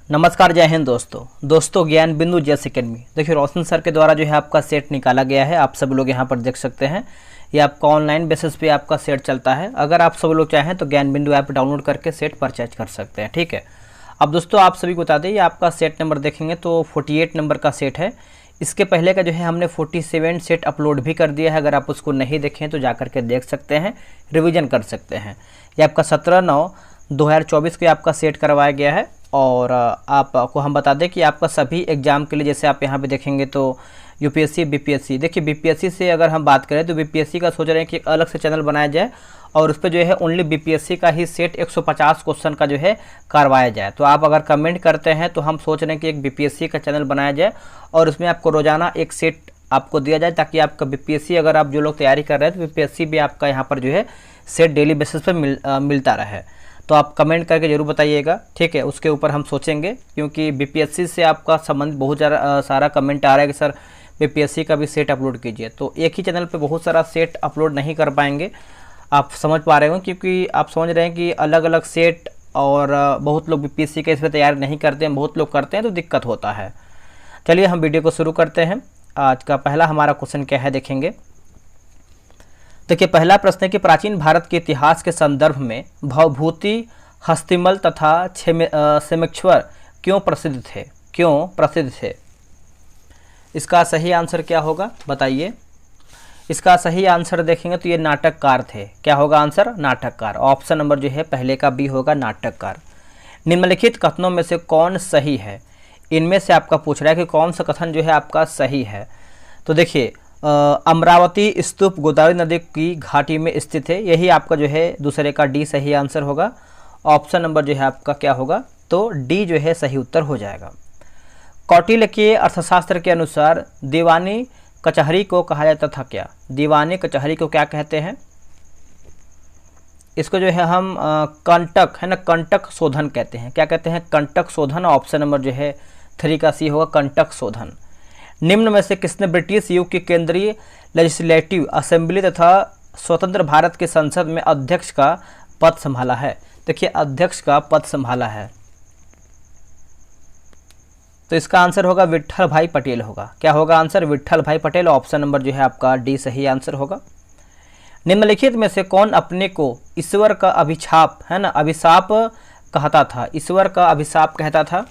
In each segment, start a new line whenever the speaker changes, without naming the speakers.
नमस्कार, जय हिंद दोस्तों ज्ञान बिंदु जेएस एकेडमी। देखिए, रोशन सर के द्वारा जो है आपका सेट निकाला गया है। आप सब लोग यहाँ पर देख सकते हैं। ये आपका ऑनलाइन बेसिस पे आपका सेट चलता है। अगर आप सब लोग चाहें तो ज्ञान बिंदु ऐप डाउनलोड करके सेट परचेज कर सकते हैं। ठीक है। अब दोस्तों आप सभी को बता दें, ये आपका सेट नंबर देखेंगे तो 48 नंबर का सेट है। इसके पहले का जो है हमने 47 सेट अपलोड भी कर दिया है। अगर आप उसको नहीं देखें तो जा करके देख सकते हैं, रिवीजन कर सकते हैं। ये आपका 17/9/2024 को आपका सेट करवाया गया है। और आपको हम बता दें कि आपका सभी एग्ज़ाम के लिए, जैसे आप यहाँ पे देखेंगे तो यूपीएससी, बीपीएससी, देखिए बीपीएससी से अगर हम बात करें तो बीपीएससी का सोच रहे हैं कि एक अलग से चैनल बनाया जाए और उस पर जो है ओनली बीपीएससी का ही सेट 150 क्वेश्चन का जो है करवाया जाए। तो आप अगर कमेंट करते हैं तो हम सोच रहे हैं कि एक बीपीएससी का चैनल बनाया जाए और उसमें आपको रोज़ाना एक सेट आपको दिया जाए, ताकि आपका बीपीएससी, अगर आप जो लोग तैयारी कर रहे हैं तो बीपीएससी भी आपका यहाँ पर जो है सेट डेली बेसिस पर मिलता रहे। तो आप कमेंट करके ज़रूर बताइएगा। ठीक है, उसके ऊपर हम सोचेंगे, क्योंकि बीपीएससी से आपका संबंध बहुत सारा कमेंट आ रहा है कि सर बीपीएससी का भी सेट अपलोड कीजिए। तो एक ही चैनल पे बहुत सारा सेट अपलोड नहीं कर पाएंगे, आप समझ पा रहे हो, क्योंकि आप समझ रहे हैं कि अलग अलग सेट और बहुत लोग बीपीएससी के इस पर तैयारी नहीं करते हैं, बहुत लोग करते हैं, तो दिक्कत होता है। चलिए हम वीडियो को शुरू करते हैं। आज का पहला हमारा क्वेश्चन क्या है, देखेंगे। देखिए, पहला प्रश्न है कि प्राचीन भारत के इतिहास के संदर्भ में भवभूति, हस्तिमल तथा सेमेश्वर क्यों प्रसिद्ध थे? इसका सही आंसर क्या होगा, बताइए। इसका सही आंसर देखेंगे तो ये नाटककार थे। क्या होगा आंसर? नाटककार। ऑप्शन नंबर जो है पहले का बी होगा, नाटककार। निम्नलिखित कथनों में से कौन सही है? इनमें से आपका पूछ रहा है कि कौन सा कथन जो है आपका सही है। तो देखिए, अमरावती स्तूप गोदावरी नदी की घाटी में स्थित है, यही आपका जो है दूसरे का डी सही आंसर होगा। ऑप्शन नंबर जो है आपका क्या होगा, तो डी जो है सही उत्तर हो जाएगा। कौटिल्य के अर्थशास्त्र के अनुसार दीवानी कचहरी को कहा जाता था क्या? दीवानी कचहरी को क्या कहते हैं? इसको जो है हम कंटक, है ना, कंटक शोधन कहते हैं। क्या कहते हैं? कंटक शोधन। ऑप्शन नंबर जो है 3 का सी होगा, कंटक शोधन। निम्न में से किसने ब्रिटिश युग की केंद्रीय लेजिस्लेटिव असेंबली तथा स्वतंत्र भारत के संसद में अध्यक्ष का पद संभाला है? देखिए, अध्यक्ष का पद संभाला है तो इसका आंसर होगा विट्ठल भाई पटेल होगा। क्या होगा आंसर? विट्ठल भाई पटेल। ऑप्शन नंबर जो है आपका डी सही आंसर होगा। निम्नलिखित में से कौन अपने को ईश्वर का अभिशाप, है ना, अभिशाप कहता था? ईश्वर का अभिशाप कहता था,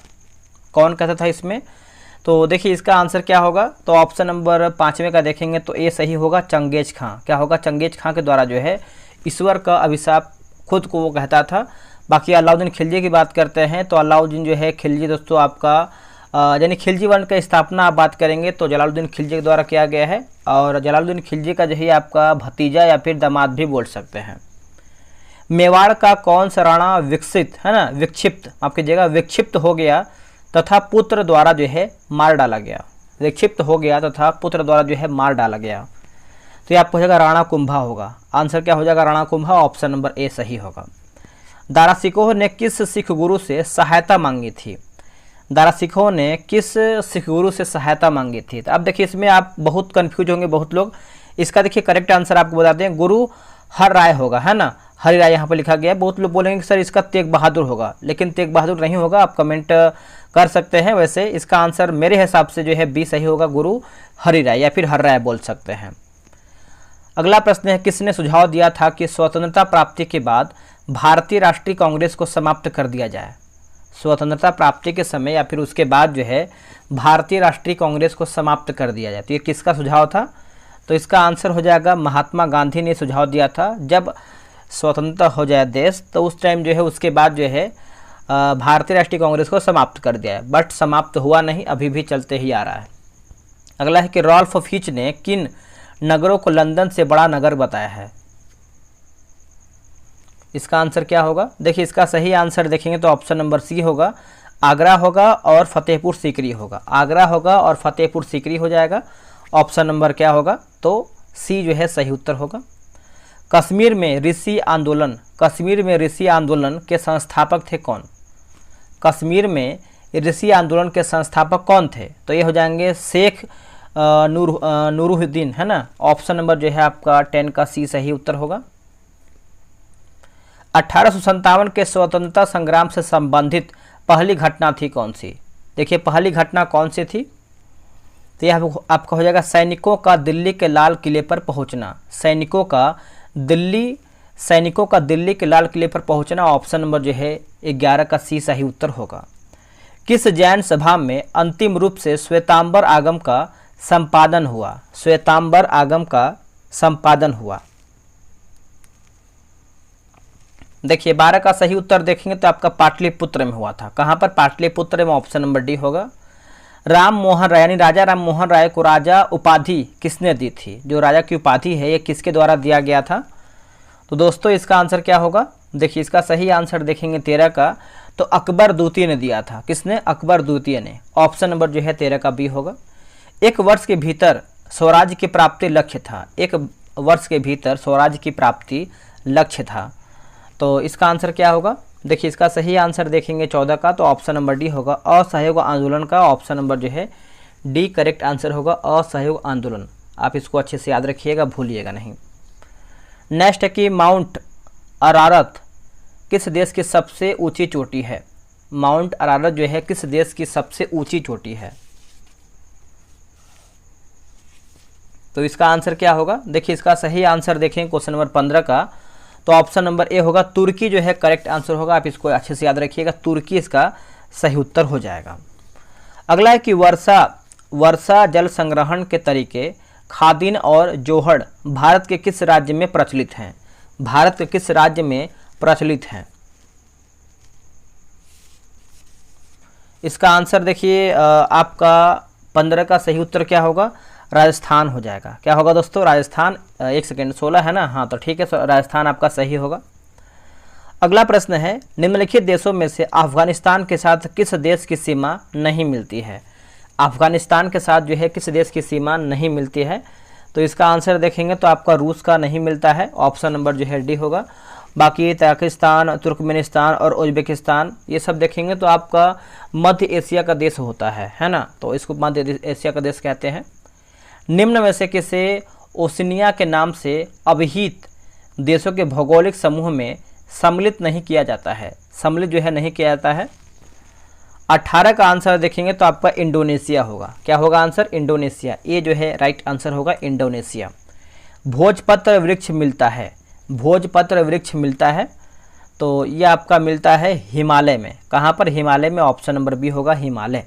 कौन कहता था इसमें? तो देखिए, इसका आंसर क्या होगा, तो ऑप्शन नंबर 5वें का देखेंगे तो ए सही होगा, चंगेज खां। क्या होगा? चंगेज खां के द्वारा जो है ईश्वर का अभिशाप खुद को वो कहता था। बाकी अलाउद्दीन खिलजी की बात करते हैं तो अलाउद्दीन जो है खिलजी दोस्तों आपका यानी खिलजी वंश का स्थापना आप बात करेंगे तो जलालुद्दीन खिलजी के द्वारा किया गया है। और जलालुद्दीन खिलजी का जो है आपका भतीजा या फिर दामाद भी बोल सकते हैं। मेवाड़ का कौन सा राणा विक्षिप्त हो गया तथा पुत्र द्वारा जो है मार डाला गया? विक्षिप्त हो गया तथा पुत्र द्वारा जो है मार डाला गया, तो ये आपको हो जाएगा राणा कुंभा होगा। आंसर क्या हो जाएगा? राणा कुंभा। ऑप्शन नंबर ए सही होगा। दारा सिकोह ने किस सिख गुरु से सहायता मांगी थी? दारा सिकोह ने किस सिख गुरु से सहायता मांगी थी? तो अब देखिए, इसमें आप बहुत कंफ्यूज होंगे बहुत लोग। इसका देखिए करेक्ट आंसर आपको बताते हैं, गुरु हर राय होगा, है ना, हरि राय यहाँ पर लिखा गया है। बहुत लोग बोलेंगे कि सर इसका तेग बहादुर होगा, लेकिन तेग बहादुर नहीं होगा। आप कमेंट कर सकते हैं। वैसे इसका आंसर मेरे हिसाब से जो है बी सही होगा, गुरु हरि राय या फिर हर राय बोल सकते हैं। अगला प्रश्न है, किसने सुझाव दिया था कि स्वतंत्रता प्राप्ति के बाद भारतीय राष्ट्रीय कांग्रेस को समाप्त कर दिया जाए? स्वतंत्रता प्राप्ति के समय या फिर उसके बाद जो है भारतीय राष्ट्रीय कांग्रेस को समाप्त कर दिया जाए, तो ये किसका सुझाव था? तो इसका आंसर हो जाएगा महात्मा गांधी ने सुझाव दिया था। जब स्वतंत्र हो जाए देश तो उस टाइम जो है उसके बाद जो है भारतीय राष्ट्रीय कांग्रेस को समाप्त कर दिया है, बट समाप्त हुआ नहीं, अभी भी चलते ही आ रहा है। अगला है कि रॉल्फ फिच ने किन नगरों को लंदन से बड़ा नगर बताया है? इसका आंसर क्या होगा? देखिए, इसका सही आंसर देखेंगे तो ऑप्शन नंबर सी होगा, आगरा होगा और फतेहपुर सीकरी होगा। आगरा होगा और फतेहपुर सीकरी हो जाएगा। ऑप्शन नंबर क्या होगा, तो सी जो है सही उत्तर होगा। कश्मीर में ऋषि आंदोलन के संस्थापक थे कौन? कश्मीर में ऋषि आंदोलन के संस्थापक कौन थे? तो ये हो जाएंगे शेख नूरुद्दीन, है ना। ऑप्शन नंबर जो है आपका 10 का सी सही उत्तर होगा। 1857 के स्वतंत्रता संग्राम से संबंधित पहली घटना थी कौन सी? देखिए पहली घटना कौन सी थी? तो यह आपका हो जाएगा सैनिकों का दिल्ली के लाल किले पर पहुंचना। सैनिकों का दिल्ली के लाल किले पर पहुंचना, ऑप्शन नंबर जो है 11 का सी सही उत्तर होगा। किस जैन सभा में अंतिम रूप से श्वेतांबर आगम का संपादन हुआ? श्वेतांबर आगम का संपादन हुआ। देखिए 12 का सही उत्तर देखेंगे तो आपका पाटलिपुत्र में हुआ था। कहाँ पर? पाटलिपुत्र में, ऑप्शन नंबर डी होगा। राम मोहन राय यानी राजा राम मोहन राय को राजा उपाधि किसने दी थी? जो राजा की उपाधि है ये किसके द्वारा दिया गया था? तो दोस्तों इसका आंसर क्या होगा? देखिए इसका सही आंसर देखेंगे 13 का, तो अकबर द्वितीय ने दिया था। किसने? अकबर द्वितीय ने। ऑप्शन नंबर जो है 13 का बी होगा। एक वर्ष के भीतर स्वराज्य की प्राप्ति लक्ष्य था। एक वर्ष के भीतर स्वराज्य की प्राप्ति लक्ष्य था, तो इसका आंसर क्या होगा? देखिए इसका सही आंसर देखेंगे 14 का, तो ऑप्शन नंबर डी होगा असहयोग आंदोलन का। ऑप्शन नंबर जो है डी करेक्ट आंसर होगा, असहयोग आंदोलन। आप इसको अच्छे से याद रखिएगा, भूलिएगा नहीं। नेक्स्ट है कि माउंट अरारत किस देश की सबसे ऊंची चोटी है? माउंट अरारत जो है किस देश की सबसे ऊंची चोटी है? तो इसका आंसर क्या होगा? देखिए इसका सही आंसर देखें क्वेश्चन नंबर 15 का, तो ऑप्शन नंबर ए होगा, तुर्की जो है करेक्ट आंसर होगा। आप इसको अच्छे से याद रखिएगा, तुर्की इसका सही उत्तर हो जाएगा। अगला है कि वर्षा जल संग्रहण के तरीके खादिन और जोहड़ भारत के किस राज्य में प्रचलित हैं? भारत के किस राज्य में प्रचलित हैं? इसका आंसर देखिए आपका 15 का सही उत्तर क्या होगा? राजस्थान हो जाएगा। क्या होगा दोस्तों? राजस्थान। एक सेकेंड, 16 है ना? हाँ तो ठीक है, राजस्थान आपका सही होगा। अगला प्रश्न है, निम्नलिखित देशों में से अफगानिस्तान के साथ किस देश की सीमा नहीं मिलती है? अफगानिस्तान के साथ जो है किस देश की सीमा नहीं मिलती है? तो इसका आंसर देखेंगे तो आपका रूस का नहीं मिलता है। ऑप्शन नंबर जो है डी होगा। बाकी ताजिकिस्तान, तुर्कमेनिस्तान और उज्बेकिस्तान ये सब देखेंगे तो आपका मध्य एशिया का देश होता है ना? तो इसको मध्य एशिया का देश कहते हैं। निम्न में से किसे ओशिनिया के नाम से अभिहित देशों के भौगोलिक समूह में सम्मिलित नहीं किया जाता है? सम्मिलित जो है नहीं किया जाता है। 18 का आंसर देखेंगे तो आपका इंडोनेशिया होगा। क्या होगा आंसर? इंडोनेशिया। ये जो है राइट आंसर होगा, इंडोनेशिया। भोजपत्र वृक्ष मिलता है, भोजपत्र वृक्ष मिलता है, तो ये आपका मिलता है हिमालय में। कहाँ पर? हिमालय में। ऑप्शन नंबर बी होगा, हिमालय।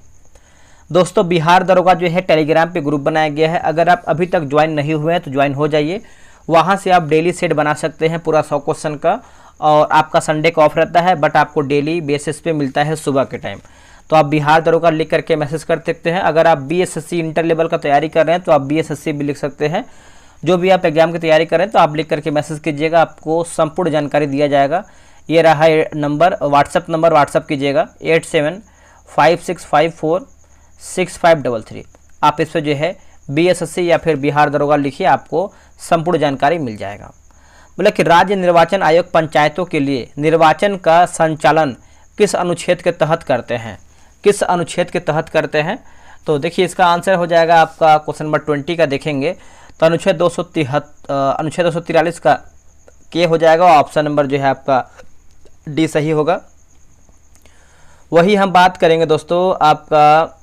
दोस्तों बिहार दरोगा जो है टेलीग्राम पे ग्रुप बनाया गया है, अगर आप अभी तक ज्वाइन नहीं हुए हैं तो ज्वाइन हो जाइए। वहाँ से आप डेली सेट बना सकते हैं पूरा 100 क्वेश्चन का, और आपका संडे का ऑफ रहता है, बट आपको डेली बेसिस पे मिलता है सुबह के टाइम। तो आप बिहार दरोगा लिख करके मैसेज कर सकते हैं। अगर आप बीएसएससी इंटर लेवल का तैयारी कर रहे हैं तो आप बीएसएससी भी लिख सकते हैं। जो भी आप एग्जाम की तैयारी करें तो आप लिख करके मैसेज कीजिएगा, आपको संपूर्ण जानकारी दिया जाएगा। ये रहा नंबर, व्हाट्सअप नंबर व्हाट्सअप कीजिएगा 8756546533। आप इस पर जो है बीएसएससी या फिर बिहार दरोगा लिखिए, आपको संपूर्ण जानकारी मिल जाएगा। बोला कि राज्य निर्वाचन आयोग पंचायतों के लिए निर्वाचन का संचालन किस अनुच्छेद के तहत करते हैं? किस अनुच्छेद के तहत करते हैं? तो देखिए इसका आंसर हो जाएगा आपका क्वेश्चन नंबर 20 का देखेंगे तो अनुच्छेद 243 का के हो जाएगा। ऑप्शन नंबर जो है आपका डी सही होगा। वही हम बात करेंगे दोस्तों आपका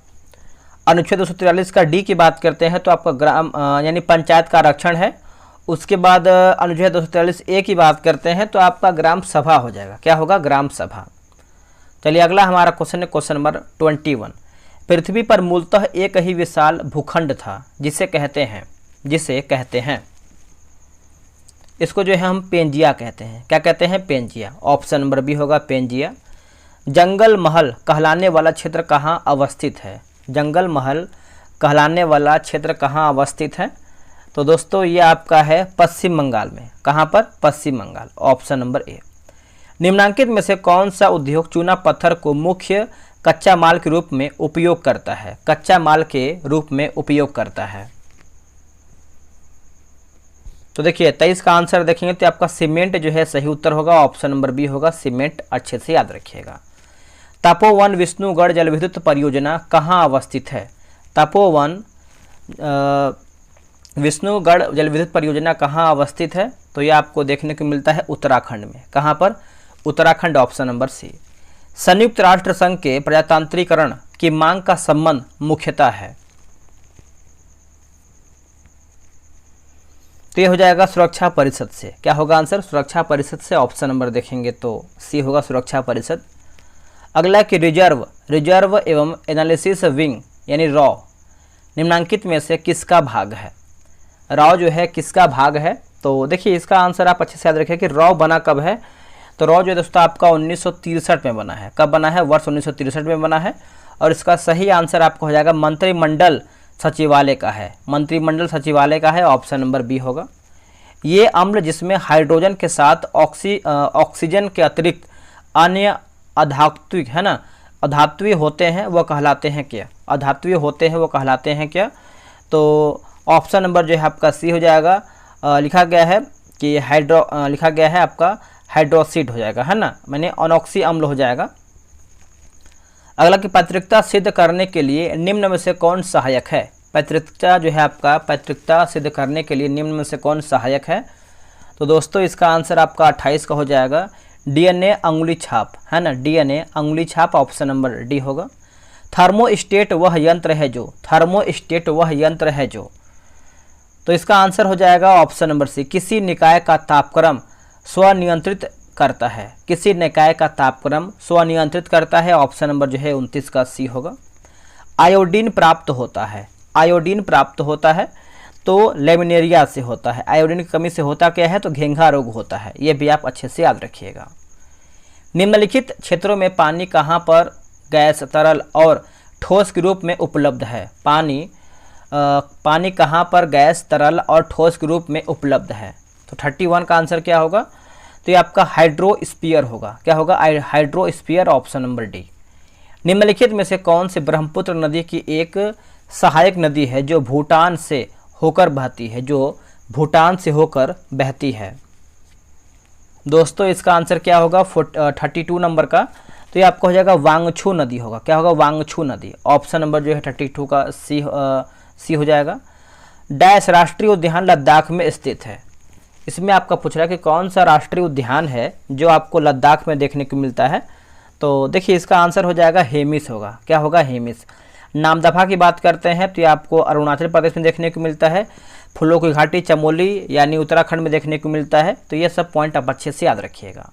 अनुच्छेद 243 का डी की बात करते हैं तो आपका ग्राम यानी पंचायत का आरक्षण है। उसके बाद अनुच्छेद 243 ए की बात करते हैं तो आपका ग्राम सभा हो जाएगा। क्या होगा? ग्राम सभा। चलिए अगला हमारा क्वेश्चन है क्वेश्चन नंबर 21। पृथ्वी पर मूलतः एक ही विशाल भूखंड था जिसे कहते हैं इसको जो है हम पेंजिया कहते हैं। क्या कहते हैं? पेंजिया। ऑप्शन नंबर बी होगा, पेंजिया। जंगल महल कहलाने वाला क्षेत्र कहाँ अवस्थित है? जंगल महल कहलाने वाला क्षेत्र कहाँ अवस्थित है? तो दोस्तों ये आपका है पश्चिम बंगाल में। कहाँ पर? Paschim Bengal. Option number A. निम्नांकित में से कौन सा उद्योग चूना पत्थर को मुख्य कच्चा माल के रूप में उपयोग करता है? कच्चा माल के रूप में उपयोग करता है। तो देखिए 23 का आंसर देखेंगे तो आपका सीमेंट जो है सही उत्तर होगा। ऑप्शन नंबर बी होगा, सीमेंट। अच्छे से याद रखिएगा। तपोवन विष्णुगढ़ जल विद्युत परियोजना कहाँ अवस्थित है? तपोवन विष्णुगढ़ जल विद्युत परियोजना कहाँ अवस्थित है? तो ये आपको देखने को मिलता है उत्तराखंड में। कहाँ पर? उत्तराखंड। Option number C. संयुक्त राष्ट्र संघ के प्रजातांत्रिकरण की मांग का संबंध मुख्यतः है? तो ये हो जाएगा सुरक्षा परिषद से। क्या होगा आंसर? सुरक्षा परिषद से। ऑप्शन नंबर देखेंगे तो सी होगा, सुरक्षा परिषद। अगला कि रिजर्व एवं एनालिसिस विंग यानी रॉ निम्नांकित में से किसका भाग है? रॉ जो है किसका भाग है? तो देखिए इसका आंसर आप अच्छे से याद रखें कि रॉ बना कब है। तो रॉ जो है दोस्तों आपका 1963 में बना है। कब बना है? वर्ष 1963 में बना है। और इसका सही आंसर आपको हो जाएगा मंत्रिमंडल सचिवालय का है। मंत्रिमंडल सचिवालय का है। ऑप्शन नंबर बी होगा। ये अम्ल जिसमें हाइड्रोजन के साथ ऑक्सीजन के अतिरिक्त अन्य अधात्विक है ना, अधात्वीय होते हैं वह कहलाते हैं क्या? अधात्वीय होते हैं वो कहलाते हैं क्या? तो ऑप्शन नंबर जो है आपका सी हो जाएगा। लिखा गया है कि लिखा गया है आपका हाइड्रोक्सीड हो जाएगा, है ना, मैंने अनोक्सी अम्ल हो जाएगा। अगला कि पैतृकता सिद्ध करने के लिए निम्न में से कौन सहायक है? पैतृकता जो है आपका, पैतृकता सिद्ध करने के लिए निम्न में से कौन सहायक है? तो दोस्तों इसका आंसर आपका 28 का हो जाएगा डीएनए अंगुली छाप, है ना, डीएनए अंगुली छाप। ऑप्शन नंबर डी होगा। थर्मोस्टेट वह यंत्र है जो, थर्मोस्टेट वह यंत्र है जो, तो इसका आंसर हो जाएगा ऑप्शन नंबर सी, किसी निकाय का तापक्रम स्वनियंत्रित करता है। किसी निकाय का तापक्रम स्वनियंत्रित करता है। ऑप्शन नंबर जो है 29 का सी होगा। आयोडीन प्राप्त होता है, आयोडीन प्राप्त होता है तो लेमिनेरिया से होता है। आयोडीन की कमी से होता क्या है? तो घेंघा रोग होता है। ये भी आप अच्छे से याद रखिएगा। निम्नलिखित क्षेत्रों में पानी कहाँ पर गैस, तरल और ठोस के रूप में उपलब्ध है? पानी कहाँ पर गैस, तरल और ठोस के रूप में उपलब्ध है? तो 31 का आंसर क्या होगा? तो ये आपका हाइड्रोस्फीयर होगा। क्या होगा? हाइड्रोस्फीयर। Option number D. निम्नलिखित में से कौन से ब्रह्मपुत्र नदी की एक सहायक नदी है जो भूटान से होकर बहती है? जो भूटान से होकर बहती है। दोस्तों इसका आंसर क्या होगा? 32 नंबर का। तो ये आपका हो जाएगा वांगछू नदी होगा। क्या होगा? वांगछू नदी। ऑप्शन नंबर जो है 32 का सी हो जाएगा। डैश राष्ट्रीय उद्यान लद्दाख में स्थित है। इसमें आपका पूछ रहा है कि कौन सा राष्ट्रीय उद्यान है जो आपको लद्दाख में देखने को मिलता है? तो देखिए इसका आंसर हो जाएगा हेमिस होगा। क्या होगा? हेमिस। नामदफा की बात करते हैं तो ये आपको अरुणाचल प्रदेश में देखने को मिलता है। फूलों की घाटी चमोली यानी उत्तराखंड में देखने को मिलता है। तो ये सब पॉइंट आप अच्छे से याद रखिएगा।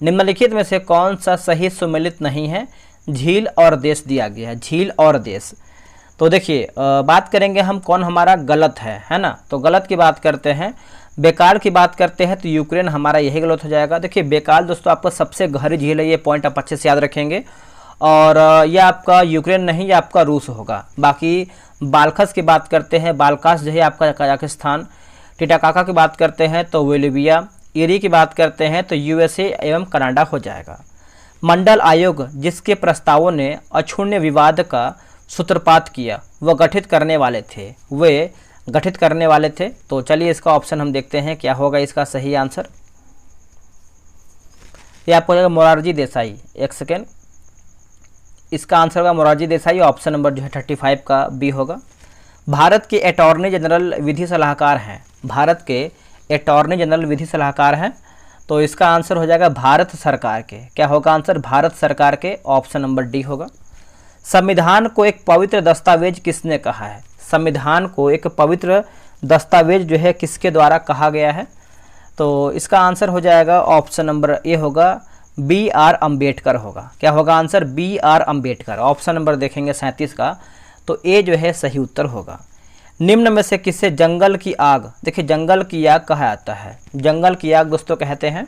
निम्नलिखित में से कौन सा सही सुमेलित नहीं है? झील और देश दिया गया है। झील और देश। तो देखिए बात करेंगे हम कौन हमारा गलत है ना। तो गलत की बात करते हैं, बेकार की बात करते हैं तो यूक्रेन हमारा यही गलत हो जाएगा। देखिए बेकार दोस्तों आपका सबसे गहरी झील है। ये पॉइंट आप अच्छे से याद रखेंगे। और यह आपका यूक्रेन नहीं, ये आपका रूस होगा। बाकी बाल्खस की बात करते हैं, बाल्कास जो है आपका कजाकिस्तान। टिटाकाका की बात करते हैं तो बोलिविया। ईरी की बात करते हैं तो यूएसए एवं कनाडा हो जाएगा। मंडल आयोग जिसके प्रस्तावों ने अक्षुण्य विवाद का सूत्रपात किया वह गठित करने वाले थे, वे गठित करने वाले थे। तो चलिए इसका ऑप्शन हम देखते हैं क्या होगा इसका सही आंसर। ये आपको हो जाएगा मोरारजी देसाई। एक सेकेंड, इसका आंसर होगा मोरारजी देसाई। ऑप्शन नंबर जो है 35 का बी होगा। भारत के अटॉर्नी जनरल विधि सलाहकार हैं। भारत के अटॉर्नी जनरल विधि सलाहकार हैं। तो इसका आंसर हो जाएगा भारत सरकार के। क्या होगा आंसर? भारत सरकार के। ऑप्शन नंबर डी होगा। संविधान को एक पवित्र दस्तावेज किसने कहा है? संविधान को एक पवित्र दस्तावेज जो है किसके द्वारा कहा गया है? तो इसका आंसर हो जाएगा ऑप्शन नंबर ए होगा, बी आर अम्बेडकर होगा। क्या होगा answer? B R Ambedkar. Option number देखेंगे 37 का, तो ए जो है सही उत्तर होगा। निम्न में से किसे जंगल की आग, देखिए जंगल की आग कहा जाता है? जंगल की आग दोस्तों कहते हैं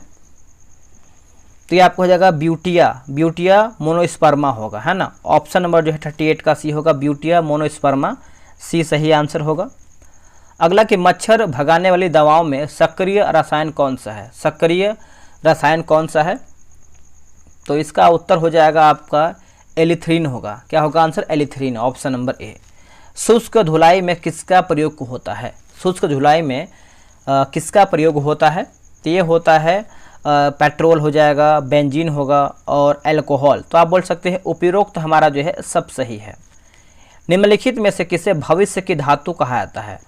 तो ये आपको हो जाएगा ब्यूटिया मोनोस्पर्मा होगा, है ना। ऑप्शन नंबर जो है 38 का सी होगा, ब्यूटिया मोनोस्पर्मा। सी सही आंसर होगा। अगला कि मच्छर भगाने वाली दवाओं में सक्रिय रसायन कौन सा है? सक्रिय रसायन कौन सा है? तो इसका उत्तर हो जाएगा आपका एलिथ्रीन होगा। क्या होगा आंसर? एलिथ्रीन। Option number A. शुष्क धुलाई में किसका प्रयोग होता है? शुष्क धुलाई में किसका प्रयोग होता है? तो ये होता है पेट्रोल हो जाएगा, बेंजीन होगा और अल्कोहल। तो आप बोल सकते हैं उपरोक्त हमारा जो है सब सही है। निम्नलिखित में से किसे भविष्य की धातु कहा जाता है?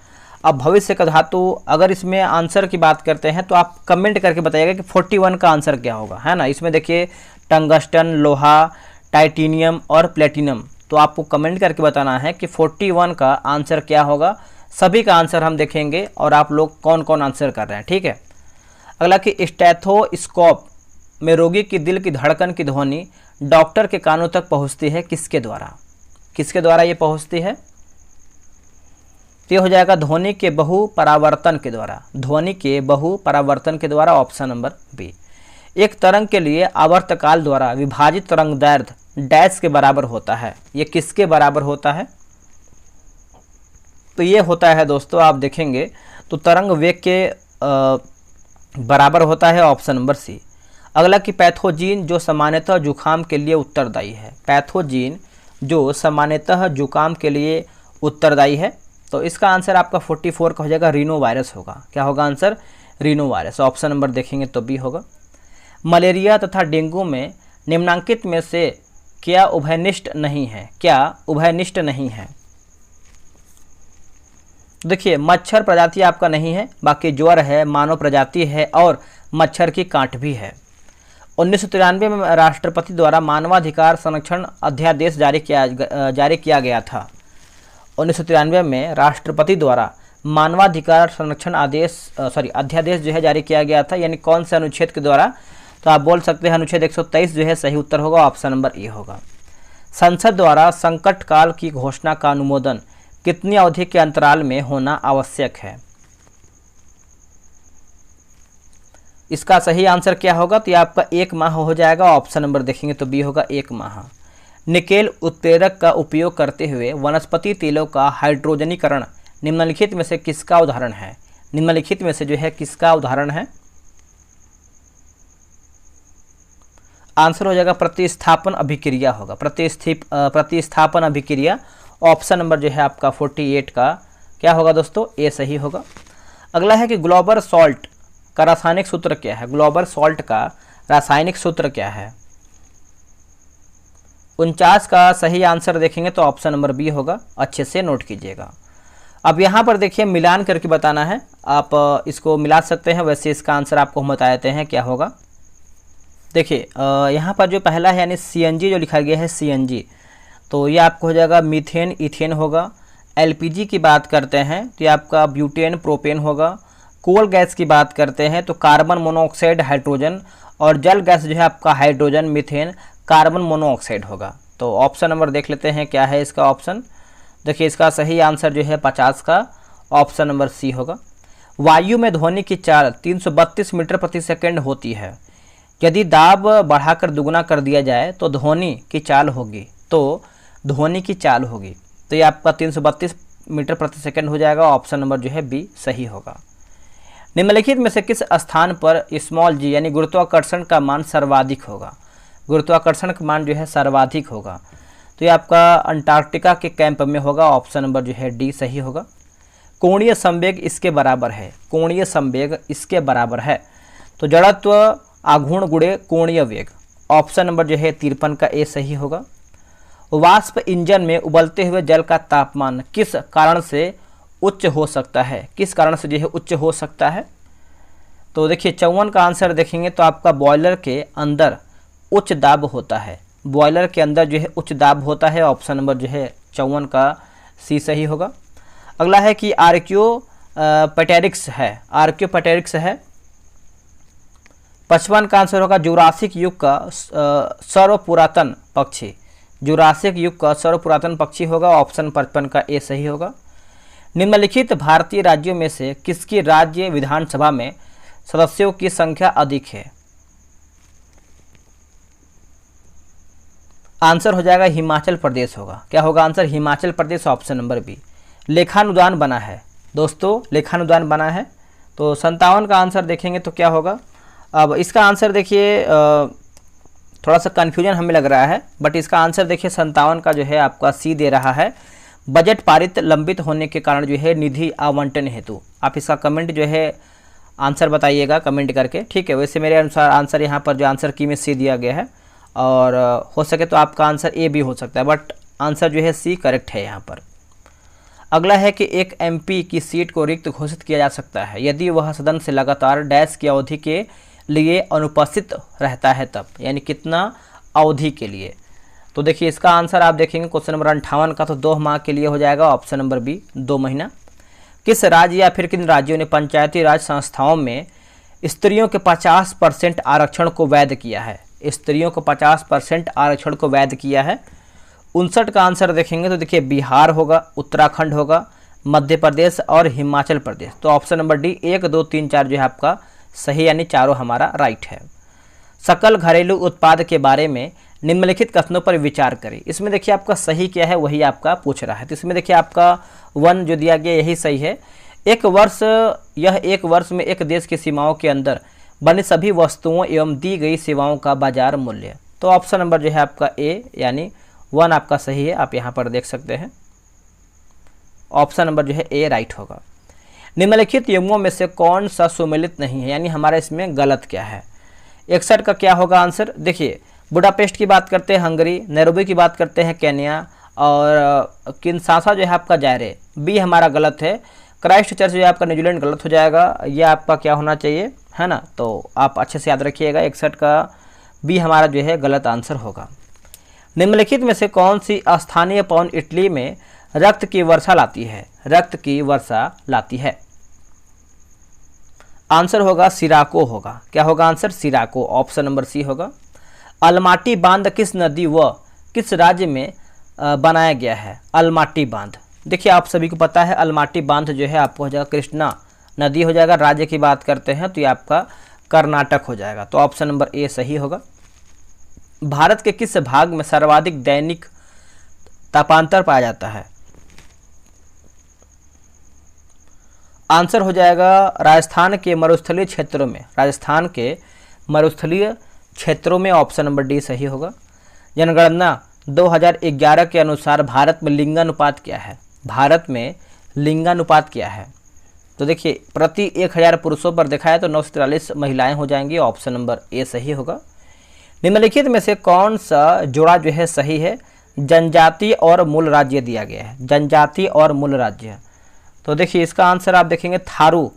अब भविष्य का धातु अगर इसमें आंसर की बात करते हैं तो आप कमेंट करके बताइएगा कि 41 का आंसर क्या होगा, है ना। इसमें देखिए टंगस्टन, लोहा, टाइटेनियम और प्लेटिनम। तो आपको कमेंट करके बताना है कि 41 का आंसर क्या होगा। सभी का आंसर हम देखेंगे और आप लोग कौन कौन आंसर कर रहे हैं, ठीक है। अगला कि स्टेथोस्कोप में रोगी की दिल की धड़कन की ध्वनि डॉक्टर के कानों तक पहुंचती है किसके द्वारा? किसके द्वारा ये पहुंचती है? तो ये हो जाएगा ध्वनि के बहु परावर्तन के द्वारा। ध्वनि के बहु परावर्तन के द्वारा, ऑप्शन नंबर बी। एक तरंग के लिए आवर्तकाल द्वारा विभाजित तरंग दैर्ध्य डैश के बराबर होता है। ये किसके बराबर होता है? तो ये होता है दोस्तों, आप देखेंगे तो तरंग वेग के बराबर होता है, ऑप्शन नंबर सी। अगला कि पैथोजीन जो सामान्यतः जुकाम के लिए उत्तरदायी है। पैथोजीन जो सामान्यतः जुकाम के लिए उत्तरदायी है, तो इसका आंसर आपका 44 का हो जाएगा, रीनो वायरस होगा। क्या होगा answer? Reno virus. Option number देखेंगे तो बी होगा। मलेरिया तथा डेंगू में निम्नांकित में से क्या उभयनिष्ठ नहीं है? क्या उभयनिष्ठ नहीं है? देखिए, मच्छर प्रजाति आपका नहीं है, बाकी ज्वर है, मानव प्रजाति है और मच्छर की कांट भी है। 1993 में राष्ट्रपति द्वारा मानवाधिकार संरक्षण अध्यादेश जारी किया गया था। 1993 में राष्ट्रपति द्वारा मानवाधिकार संरक्षण अध्यादेश जो है जारी किया गया था, यानी कौन से अनुच्छेद के द्वारा? तो आप बोल सकते हैं अनुच्छेद 123 जो है सही उत्तर होगा, ऑप्शन नंबर ए होगा। संसद द्वारा संकट काल की घोषणा का अनुमोदन कितनी अवधि के अंतराल में होना आवश्यक है? इसका सही आंसर क्या होगा? तो ये आपका 1 माह हो जाएगा। ऑप्शन नंबर देखेंगे तो बी होगा, 1 माह। निकेल उत्प्रेरक का उपयोग करते हुए वनस्पति तेलों का हाइड्रोजनीकरण निम्नलिखित में से किसका उदाहरण है? निम्नलिखित में से जो है किसका उदाहरण है? आंसर हो जाएगा प्रतिस्थापन अभिक्रिया होगा। प्रतिस्थापन अभिक्रिया, ऑप्शन नंबर जो है आपका 48 का क्या होगा दोस्तों? ए सही होगा। अगला है कि ग्लोबल सॉल्ट का रासायनिक सूत्र क्या है? ग्लोबल सॉल्ट का रासायनिक सूत्र क्या है? 49 का सही आंसर देखेंगे तो ऑप्शन नंबर बी होगा। अच्छे से नोट कीजिएगा। अब यहाँ पर देखिए मिलान करके बताना है, आप इसको मिला सकते हैं, वैसे इसका आंसर आपको हम बता देते हैं क्या होगा। देखिए यहाँ पर जो पहला है यानी CNG जो लिखा गया है CNG, तो ये आपको हो जाएगा मीथेन इथेन होगा। LPG की बात करते हैं तो ये आपका ब्यूटेन प्रोपेन होगा। कोल गैस की बात करते हैं तो कार्बन मोनोऑक्साइड हाइड्रोजन, और जल गैस जो है आपका हाइड्रोजन मीथेन कार्बन मोनोऑक्साइड होगा। तो ऑप्शन नंबर देख लेते हैं क्या है इसका ऑप्शन। देखिए इसका सही आंसर जो है 50 का ऑप्शन नंबर सी होगा। वायु में ध्वनि की चाल 332 मीटर प्रति सेकंड होती है। यदि दाब बढ़ाकर दुगुना कर दिया जाए तो ध्वनि की चाल होगी। तो ध्वनि की चाल होगी तो ये आपका 332 मीटर प्रति सेकंड हो जाएगा। ऑप्शन नंबर जो है बी सही होगा। निम्नलिखित में से किस स्थान पर स्मॉल जी यानी गुरुत्वाकर्षण का मान सर्वाधिक होगा? गुरुत्वाकर्षण का मान जो है सर्वाधिक होगा तो ये आपका अंटार्कटिका के कैंप में होगा। ऑप्शन नंबर जो है डी सही होगा। कोणीय संवेग इसके बराबर है। कोणीय संवेग इसके बराबर है तो जड़त्व आघूर्ण गुणे कोणीय वेग। ऑप्शन नंबर जो है 53 का ए सही होगा। वाष्प इंजन में उबलते हुए जल का तापमान किस कारण से उच्च हो सकता है? किस कारण से जो है उच्च हो सकता है? तो देखिए 54 का आंसर देखेंगे तो आपका बॉयलर के अंदर उच्च दाब होता है। बॉयलर के अंदर जो है उच्च दाब होता है। ऑप्शन नंबर जो है 54 का सी सही होगा। अगला है कि आर्कियोपेटेरिक्स है। आर्कियोपेटेरिक्स है 55 का आंसर होगा। जुरासिक युग का सर्वपुरातन पक्षी। जुरासिक युग का सर्वपुरातन पक्षी होगा। ऑप्शन 55 का ए सही होगा। निम्नलिखित भारतीय राज्यों में से किसकी राज्य विधानसभा में सदस्यों की संख्या अधिक है? आंसर हो जाएगा हिमाचल प्रदेश होगा। क्या होगा answer? Himachal Pradesh. Option number B. लेखानुदान बना है दोस्तों, लेखानुदान बना है तो 57 का आंसर देखेंगे तो क्या होगा? अब इसका आंसर देखिए थोड़ा सा कन्फ्यूजन हमें लग रहा है, बट इसका आंसर देखिए 57 का जो है आपका सी दे रहा है। बजट पारित लंबित होने के कारण जो है निधि आवंटन हेतु। आप इसका कमेंट जो है आंसर बताइएगा कमेंट करके, ठीक है। वैसे मेरे अनुसार आंसर यहाँ पर जो आंसर की में सी दिया गया है और हो सके तो आपका आंसर ए भी हो सकता है, बट आंसर जो है सी करेक्ट है यहाँ पर। अगला है कि एक MP की सीट को रिक्त घोषित किया जा सकता है यदि वह सदन से लगातार डैश की अवधि के लिए अनुपस्थित रहता है तब, यानी कितना अवधि के लिए। तो देखिए इसका आंसर आप देखेंगे क्वेश्चन नंबर 58 का, तो 2 माह के लिए हो जाएगा ऑप्शन नंबर बी 2 महीना। किस राज्य या फिर किन राज्यों ने पंचायती राज संस्थाओं में स्त्रियों के 50% आरक्षण को वैध किया है? स्त्रियों को 50% आरक्षण को वैध किया है। 59 का आंसर देखेंगे तो देखिए बिहार होगा, उत्तराखंड होगा, मध्य प्रदेश और हिमाचल प्रदेश। तो ऑप्शन नंबर डी 1, 2, 3, 4 जो है आपका सही, यानी चारों हमारा राइट है। सकल घरेलू उत्पाद के बारे में निम्नलिखित कथनों पर विचार करें। इसमें देखिए आपका सही क्या है वही आपका पूछ रहा है। तो इसमें देखिए आपका 1 जो दिया गया यही सही है। एक वर्ष में एक देश की सीमाओं के अंदर बनी सभी वस्तुओं एवं दी गई सेवाओं का बाजार मूल्य। तो ऑप्शन नंबर जो है आपका ए यानी 1 आपका सही है, आप यहाँ पर देख सकते हैं। ऑप्शन नंबर जो है ए राइट होगा। निम्नलिखित युग्मों में से कौन सा सुमेलित नहीं है, यानी हमारा इसमें गलत क्या है? 61 का क्या होगा आंसर? देखिए बुडापेस्ट की बात करते हैं हंगरी, नैरोबी की बात करते हैं केन्या, और किनशासा जो है आपका जायरे। बी हमारा गलत है। क्राइस्ट चर्च जो है आपका न्यूजीलैंड गलत हो जाएगा। ये आपका क्या होना चाहिए, है ना? तो आप अच्छे से याद रखिएगा, 61 का बी हमारा जो है गलत आंसर होगा। निम्नलिखित में से कौन सी स्थानीय पवन इटली में रक्त की वर्षा लाती है? रक्त की वर्षा लाती है। आंसर होगा सिराको होगा। क्या होगा आंसर? सिराको। ऑप्शन नंबर सी होगा। अलमाटी बांध किस नदी व किस राज्य में बनाया गया है? अलमाटी बांध, देखिए आप सभी को पता है अलमाटी बांध जो है आपको हो जाएगा कृष्णा नदी हो जाएगा। राज्य की बात करते हैं तो ये आपका कर्नाटक हो जाएगा। तो ऑप्शन नंबर ए सही होगा। भारत के किस भाग में सर्वाधिक दैनिक तापांतर पाया जाता है? आंसर हो जाएगा राजस्थान के मरुस्थलीय क्षेत्रों में। राजस्थान के मरुस्थलीय क्षेत्रों में ऑप्शन नंबर डी सही होगा। जनगणना 2011 के अनुसार भारत में लिंगानुपात क्या है? भारत में लिंगानुपात क्या है? तो देखिए प्रति 1000 पुरुषों पर देखा है तो 943 महिलाएं हो जाएंगी। ऑप्शन नंबर ए सही होगा। निम्नलिखित में से कौन सा जोड़ा जो है सही है? जनजाति और मूल राज्य दिया गया है। जनजाति और मूल राज्य, तो देखिए इसका आंसर आप देखेंगे थारू।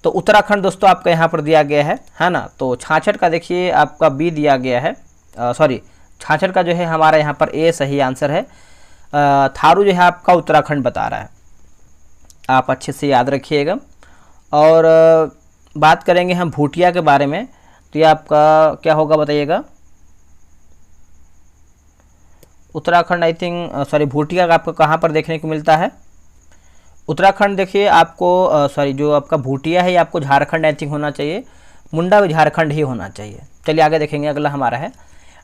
तो उत्तराखंड दोस्तों आपका यहाँ पर दिया गया है ना? तो 66 का देखिए आपका बी दिया गया है, सॉरी 66 का जो है हमारा यहाँ पर ए सही आंसर है। थारू जो है आपका उत्तराखंड बता रहा है, आप अच्छे से याद रखिएगा। और बात करेंगे हम भूटिया के बारे में, तो ये आपका क्या होगा बताइएगा? Uttarakhand I think, sorry Bhutia का आपको कहाँ पर देखने को मिलता है? उत्तराखंड देखिए आपको सॉरी जो आपका भूटिया है ये आपको झारखंड आई थिंक होना चाहिए, मुंडा भी झारखंड ही होना चाहिए। चलिए आगे देखेंगे, अगला हमारा है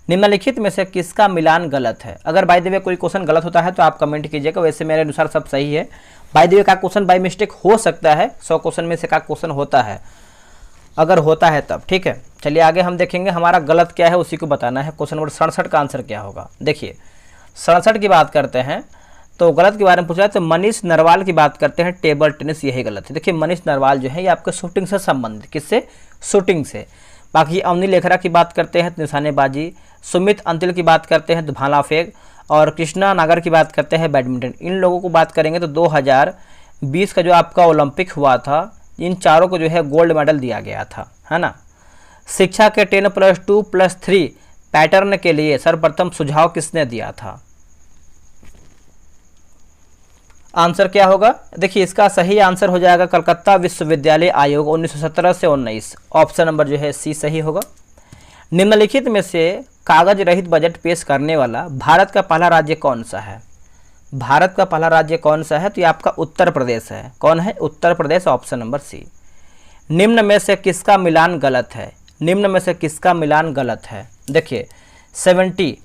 निम्नलिखित में से किसका मिलान गलत है? अगर बाय द वे कोई क्वेश्चन गलत होता है तो आप कमेंट कीजिएगा, वैसे मेरे अनुसार सब सही है। बाय द वे का क्वेश्चन बाय मिस्टेक हो सकता है, 100 क्वेश्चन में से का क्वेश्चन होता है, अगर होता है तब, ठीक है। चलिए आगे हम देखेंगे हमारा गलत क्या है उसी को बताना है। क्वेश्चन नंबर 67 का आंसर क्या होगा? देखिए 67 की बात करते हैं तो गलत के बारे में पूछा है, तो मनीष नरवाल की बात करते हैं टेबल टेनिस, यही गलत है। देखिए मनीष नरवाल जो है ये आपके शूटिंग से संबंधित, किससे? शूटिंग से। बाकी अवनी लेखरा की बात करते हैं तो निशानेबाजी, सुमित अंतिल की बात करते हैं तो भाला फेंक, और कृष्णा नागर की बात करते हैं बैडमिंटन। इन लोगों को बात करेंगे तो 2020 का जो आपका ओलंपिक हुआ था, इन चारों को जो है गोल्ड मेडल दिया गया था, है ना। शिक्षा के 10+2+3 पैटर्न के लिए सर्वप्रथम सुझाव किसने दिया था? आंसर क्या होगा? देखिए इसका सही आंसर हो जाएगा कलकत्ता विश्वविद्यालय आयोग 1917 से 19। ऑप्शन नंबर जो है सी सही होगा। निम्नलिखित में से कागज रहित बजट पेश करने वाला भारत का पहला राज्य कौन सा है? भारत का पहला राज्य कौन सा है? तो ये आपका उत्तर प्रदेश है। कौन है? Uttar Pradesh. Option number C. निम्न में से किसका मिलान गलत है? निम्न में से किसका मिलान गलत है? देखिए 70,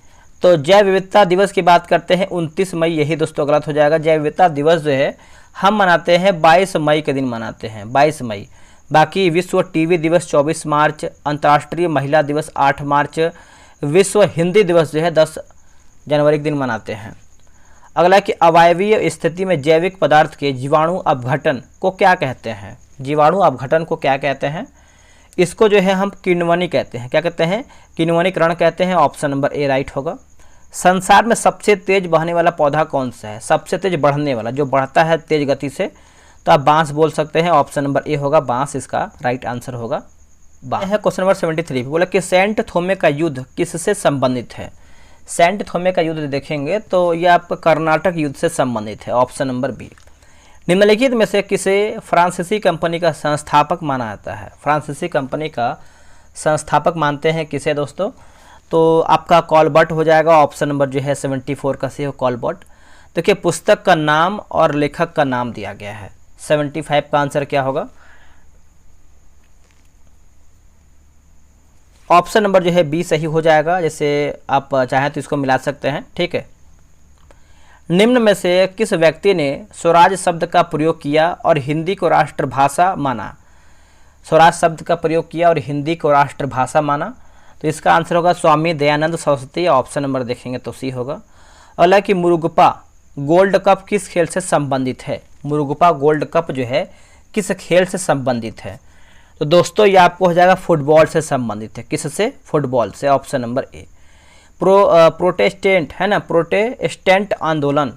तो जैव विविधता दिवस की बात करते हैं 29 मई, यही दोस्तों गलत हो जाएगा। जैव विविधता दिवस जो है हम मनाते हैं 22 मई के दिन मनाते हैं, 22 मई। बाकी विश्व टीवी दिवस 24 मार्च, अंतर्राष्ट्रीय महिला दिवस 8 मार्च, विश्व हिंदी दिवस जो है 10 जनवरी के दिन मनाते हैं। अगला कि अवायवीय स्थिति में जैविक पदार्थ के जीवाणु अपघटन को क्या कहते हैं? जीवाणु अपघटन को क्या कहते हैं? इसको जो है हम किण्वनी कहते हैं। क्या कहते हैं? किण्वनीकरण कहते हैं। ऑप्शन नंबर ए राइट होगा। संसार में सबसे तेज बहने वाला पौधा कौन सा है? सबसे तेज बढ़ने वाला, जो बढ़ता है तेज गति से, तो आप बांस बोल सकते हैं। ऑप्शन नंबर ए होगा बांस, इसका राइट आंसर होगा। है क्वेश्चन नंबर 73 बोला कि सेंट थोमे का युद्ध किससे संबंधित है। सेंट थोमे का युद्ध देखेंगे तो यह आपका कर्नाटक युद्ध से संबंधित है, ऑप्शन नंबर बी। निम्नलिखित में से किसे फ्रांसीसी कंपनी का संस्थापक माना जाता है। फ्रांसीसी कंपनी का संस्थापक मानते हैं किसे दोस्तों, तो आपका कॉलबर्ट हो जाएगा, ऑप्शन नंबर जो है 74 का सी हो कॉलबर्ट। देखिए पुस्तक का नाम और लेखक का नाम दिया गया है। 75 का आंसर क्या होगा, ऑप्शन नंबर जो है बी सही हो जाएगा। जैसे आप चाहें तो इसको मिला सकते हैं, ठीक है। निम्न में से किस व्यक्ति ने स्वराज शब्द का प्रयोग किया और हिंदी को राष्ट्रभाषा माना। स्वराज शब्द का प्रयोग किया और हिंदी को राष्ट्रभाषा माना, तो इसका आंसर होगा स्वामी दयानंद सरस्वती, ऑप्शन नंबर देखेंगे तो सी होगा। अगला कि मुरुगपा गोल्ड कप किस खेल से संबंधित है। मुरुगपा गोल्ड कप जो है किस खेल से संबंधित है, तो दोस्तों ये आपको हो जाएगा फुटबॉल से संबंधित है। किससे, फुटबॉल से, ऑप्शन नंबर ए। प्रोटेस्टेंट है ना, प्रोटेस्टेंट आंदोलन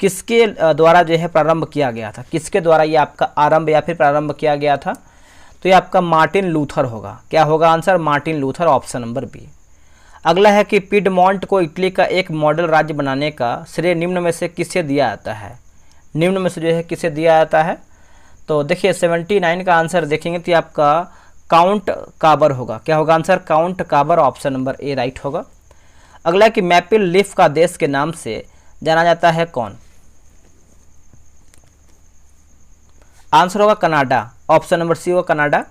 किसके द्वारा जो है प्रारंभ किया गया था। किसके द्वारा ये आपका आरंभ या फिर प्रारंभ किया गया था, तो ये आपका मार्टिन लूथर होगा। क्या होगा answer, Martin Luther, option number B. अगला है कि पिडमॉन्ट को इटली का एक मॉडल राज्य बनाने का श्रेय निम्न में से किसे दिया जाता है। निम्न में से जो है किसे दिया जाता है, तो देखिए 79 का आंसर देखेंगे तो आपका काउंट काबर होगा। क्या होगा आंसर, काउंट काबर, ऑप्शन नंबर ए राइट होगा। अगला कि मैपल लीफ का देश के नाम से जाना जाता है कौन। आंसर होगा कनाडा, ऑप्शन नंबर सी होगा कनाडा।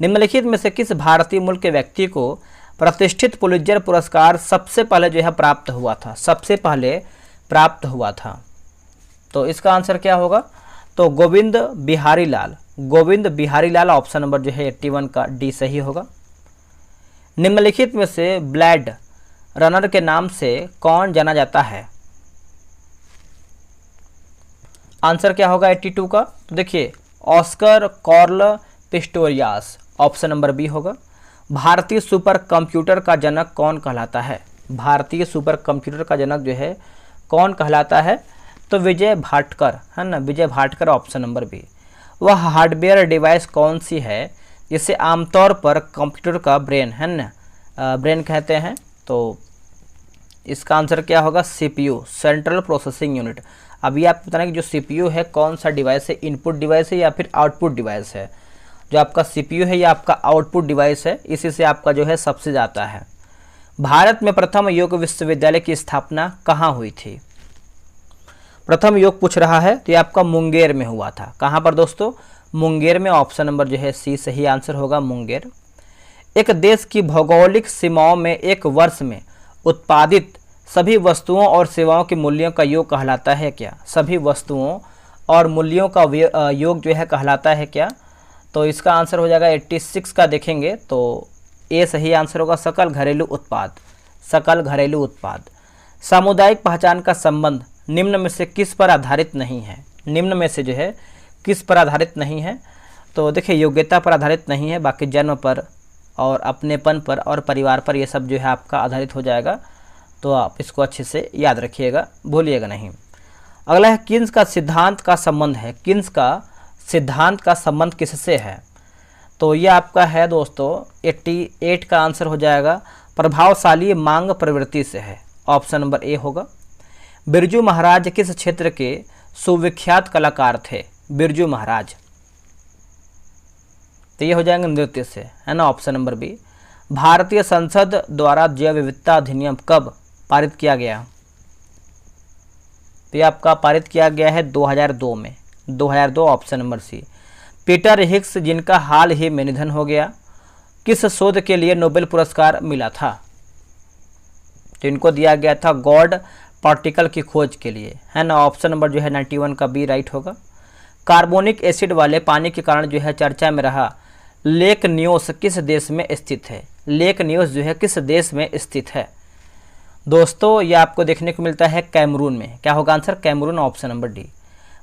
निम्नलिखित में से किस भारतीय मूल के व्यक्ति को प्रतिष्ठित पुलित्जर पुरस्कार सबसे पहले जो है प्राप्त हुआ था, सबसे पहले प्राप्त हुआ था, तो इसका आंसर क्या होगा, तो गोविंद बिहारी लाल, गोविंद बिहारी लाल, ऑप्शन नंबर जो है 81 का डी सही होगा। निम्नलिखित में से ब्लेड रनर के नाम से कौन जाना जाता है। आंसर क्या होगा 82 का, तो देखिए Oscar Carl Pistorius, option number B होगा। भारतीय सुपर कंप्यूटर का जनक कौन कहलाता है। भारतीय सुपर कंप्यूटर का जनक जो है कौन कहलाता है, तो विजय भाटकर है ना, विजय भाटकर, ऑप्शन नंबर बी। वह हार्डवेयर डिवाइस कौन सी है जिसे आमतौर पर कंप्यूटर का ब्रेन है ना, ब्रेन कहते हैं, तो इसका आंसर क्या होगा, सीपीयू, सेंट्रल प्रोसेसिंग यूनिट। अभी आपको बताना कि जो सीपीयू है कौन सा डिवाइस है, इनपुट डिवाइस है या फिर आउटपुट डिवाइस है। जो आपका सीपीयू है या आपका आउटपुट डिवाइस है, इसी से आपका जो है सबसे जाता है। भारत में प्रथम योग विश्वविद्यालय की स्थापना कहाँ हुई थी। प्रथम योग पूछ रहा है, तो ये आपका मुंगेर में हुआ था। कहाँ पर दोस्तों, मुंगेर में, ऑप्शन नंबर जो है सी सही आंसर होगा, मुंगेर। एक देश की भौगोलिक सीमाओं में एक वर्ष में उत्पादित सभी वस्तुओं और सेवाओं के मूल्यों का योग कहलाता है क्या। सभी वस्तुओं और मूल्यों का योग जो है कहलाता है क्या, तो इसका आंसर हो जाएगा 86 का देखेंगे तो ए सही आंसर होगा, सकल घरेलू उत्पाद, सकल घरेलू उत्पाद। सामुदायिक पहचान का संबंध निम्न में से किस पर आधारित नहीं है। निम्न में से जो है किस पर आधारित नहीं है, तो देखिए योग्यता पर आधारित नहीं है, बाकी जन्म पर और अपनेपन पर और परिवार पर ये सब जो है आपका आधारित हो जाएगा, तो आप इसको अच्छे से याद रखिएगा, भूलिएगा नहीं। अगला है किन्स का सिद्धांत का संबंध है। किन्स का सिद्धांत का संबंध किससे है, तो ये आपका है दोस्तों 88 का आंसर हो जाएगा, प्रभावशाली मांग प्रवृत्ति से है, ऑप्शन नंबर ए होगा। बिरजू महाराज किस क्षेत्र के सुविख्यात कलाकार थे। बिरजू महाराज, तो ये हो जाएंगे नृत्य से, है ना, ऑप्शन नंबर बी। भारतीय संसद द्वारा जैव विविधता अधिनियम कब पारित किया गया, तो ये आपका पारित किया गया है 2002 में, 2002, option number C. Peter Higgs जिनका हाल ही में निधन हो गया, किस शोध के लिए नोबेल पुरस्कार मिला था, तो इनको दिया गया था गॉड पार्टिकल की खोज के लिए, है ना, ऑप्शन नंबर जो है 91 का बी राइट होगा। कार्बोनिक एसिड वाले पानी के कारण जो है चर्चा में रहा लेक न्योस किस देश में स्थित है। लेक न्योस जो है किस देश में स्थित है दोस्तों, ये आपको देखने को मिलता है कैमरून में। क्या होगा answer, Cameroon, option number D.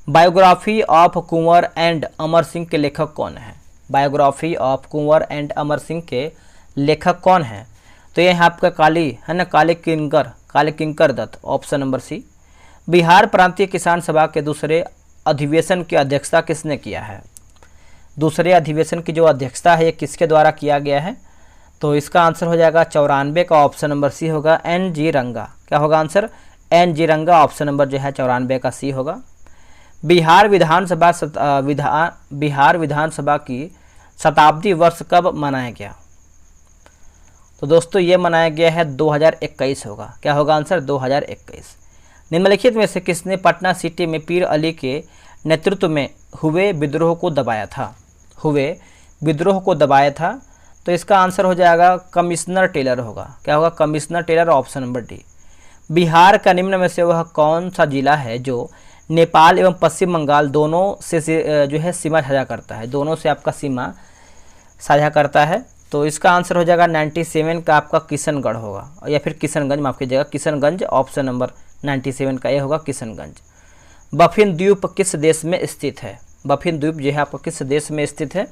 Biography of Kunwar and Amar Singh के लेखक कौन है। Biography of Kunwar and Amar Singh के लेखक कौन है, तो ये आपका काली है ना, Kali Kinkar Datta, option number C. Bihar प्रांतीय किसान सभा के दूसरे अधिवेशन की अध्यक्षता किसने किया है। दूसरे अधिवेशन की जो अध्यक्षता है ये किसके द्वारा किया गया है? तो इसका आंसर हो जाएगा 94 का ऑप्शन नंबर सी होगा, NG रंगा। क्या होगा आंसर? NG रंगा, ऑप्शन नंबर जो है 94 का सी होगा। बिहार विधानसभा की शताब्दी वर्ष कब मनाया गया? तो दोस्तों ये मनाया गया है 2021 होगा। क्या होगा आंसर? 2021। निम्नलिखित में से किसने पटना सिटी में पीर अली के नेतृत्व में हुए विद्रोह को दबाया था? तो इसका आंसर हो जाएगा कमिश्नर टेलर होगा। क्या होगा? Commissioner Taylor, option number D. Bihar का निम्न में से वह कौन सा जिला है जो नेपाल एवं पश्चिम बंगाल दोनों से जो है सीमा साझा करता है? दोनों से आपका सीमा साझा करता है। तो इसका आंसर हो जाएगा 97 का आपका किशनगढ़ होगा, या फिर किशनगंज, माफ कीजिएगा, किशनगंज, ऑप्शन नंबर 97 का ये होगा किशनगंज। बफिन द्वीप किस देश में स्थित है? बफिन द्वीप जो है आपका किस देश में स्थित है?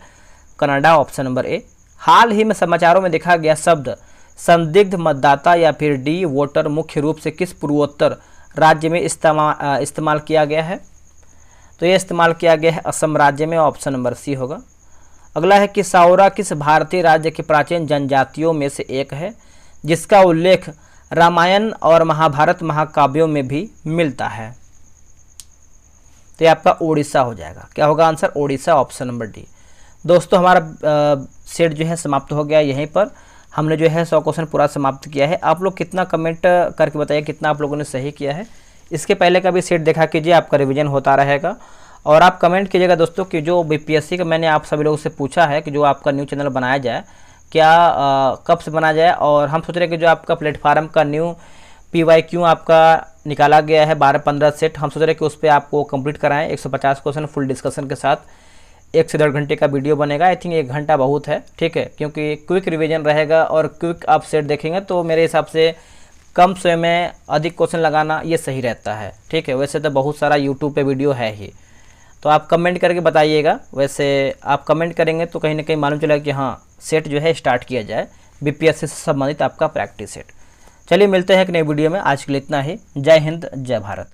Canada, option number A. हाल ही में समाचारों में देखा गया शब्द संदिग्ध मतदाता या फिर डी वोटर मुख्य रूप से किस पूर्वोत्तर राज्य में इस्तेमाल किया गया है? तो ये इस्तेमाल किया गया है असम राज्य में, ऑप्शन नंबर सी होगा। अगला है कि साओरा किस भारतीय राज्य की प्राचीन जनजातियों में से एक है जिसका उल्लेख रामायण और महाभारत महाकाव्यों में भी मिलता है? तो ये आपका ओडिशा हो जाएगा। क्या होगा answer? Odisha, option number D. दोस्तों हमारा सेट जो है समाप्त हो गया। यहीं पर हमने जो है 100 क्वेश्चन पूरा समाप्त किया है। आप लोग कितना कमेंट करके बताइए कितना आप लोगों ने सही किया है। इसके पहले का भी सेट देखा कीजिए, आपका रिवीजन होता रहेगा। और आप कमेंट कीजिएगा दोस्तों कि जो BPSC का मैंने आप सभी लोगों से पूछा है कि जो आपका न्यू चैनल बनाया जाए, क्या कब से बनाया जाए। और हम सोच रहे हैं कि जो आपका प्लेटफार्म का न्यू PYQ आपका निकाला गया है 12-15 सेट, हम सोच रहे हैं कि उस पर आपको कंप्लीट कराएं 150 क्वेश्चन फुल डिस्कशन के साथ। 1 से 1.5 घंटे का वीडियो बनेगा। आई थिंक 1 घंटा बहुत है, ठीक है, क्योंकि क्विक रिवीजन रहेगा और क्विक आप सेट देखेंगे तो मेरे हिसाब से कम समय में अधिक क्वेश्चन लगाना ये सही रहता है, ठीक है। वैसे तो बहुत सारा यूट्यूब पे वीडियो है ही, तो आप कमेंट करके बताइएगा। वैसे आप कमेंट करेंगे तो कहीं ना कहीं मालूम चलेगा कि हाँ सेट जो है स्टार्ट किया जाए, BPSC से संबंधित आपका प्रैक्टिस सेट। चलिए मिलते हैं एक नई वीडियो में। आज के लिए इतना ही। जय हिंद, जय भारत।